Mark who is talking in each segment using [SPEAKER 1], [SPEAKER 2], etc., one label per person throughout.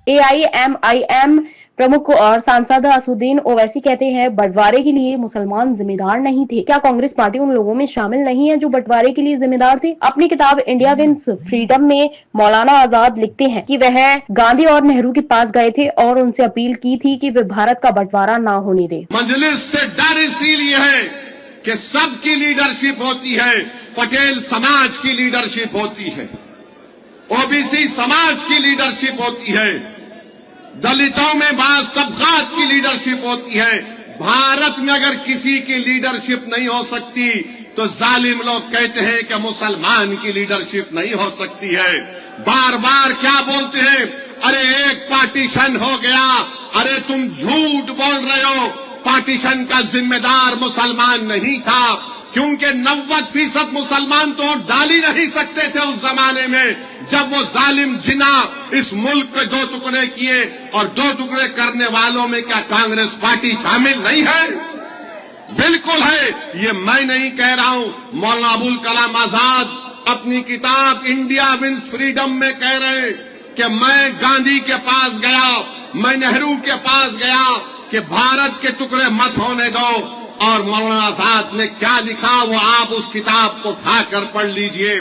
[SPEAKER 1] AIMIM प्रमुख और सांसद असदुद्दीन ओवैसी कहते हैं बंटवारे के लिए मुसलमान जिम्मेदार नहीं थे। क्या कांग्रेस पार्टी उन लोगों में शामिल नहीं है जो बंटवारे के लिए जिम्मेदार थे? अपनी किताब इंडिया विंस फ्रीडम में मौलाना आजाद लिखते हैं कि वह गांधी और नेहरू के पास गए थे और उनसे अपील की थी कि वे भारत का बंटवारा ना होने दे।
[SPEAKER 2] मजलिस से डर इसीलिए है कि सबकी लीडरशिप होती है, पटेल समाज की लीडरशिप होती है, ओबीसी समाज की लीडरशिप होती है, दलितों में बास तबकात की लीडरशिप होती है। भारत में अगर किसी की लीडरशिप नहीं हो सकती तो जालिम लोग कहते हैं कि मुसलमान की लीडरशिप नहीं हो सकती है। बार बार क्या बोलते हैं, अरे एक पार्टीशन हो गया, अरे तुम झूठ बोल रहे हो, पार्टीशन का जिम्मेदार मुसलमान नहीं था, क्योंकि 90% मुसलमान तो डाल ही नहीं सकते थे उस जमाने में जब वो जालिम जिना इस मुल्क के 2 टुकड़े किए। और 2 टुकड़े करने वालों में क्या कांग्रेस पार्टी शामिल नहीं है? बिल्कुल है। ये मैं नहीं कह रहा हूं, मौलाना अबुल कलाम आजाद अपनी किताब इंडिया विंस फ्रीडम में कह रहे हैं कि मैं गांधी के पास गया, मैं नेहरू के पास गया कि भारत के टुकड़े मत होने दो। और मौलाना आजाद ने क्या लिखा वो आप उस किताब को उठाकर पढ़ लीजिए।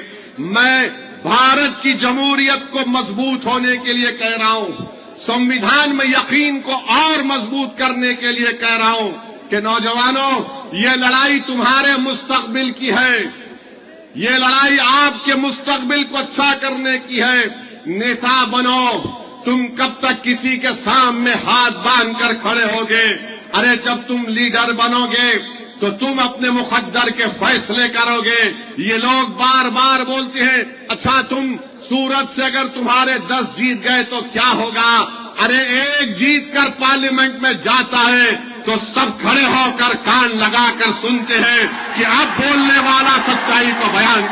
[SPEAKER 2] मैं भारत की जमहूरियत को मजबूत होने के लिए कह रहा हूं, संविधान में यकीन को और मजबूत करने के लिए कह रहा हूं कि नौजवानों, ये लड़ाई तुम्हारे मुस्तकबिल की है, ये लड़ाई आपके मुस्तकबिल को अच्छा करने की है। नेता बनो, तुम कब तक किसी के सामने हाथ बांध कर खड़े होगे? अरे जब तुम लीडर बनोगे तो तुम अपने मुकद्दर के फैसले करोगे। ये लोग बार बार बोलते हैं, अच्छा तुम सूरत से अगर तुम्हारे 10 जीत गए तो क्या होगा? अरे एक जीत कर पार्लियामेंट में जाता है तो सब खड़े होकर कान लगाकर सुनते हैं कि अब बोलने वाला सच्चाई को बयान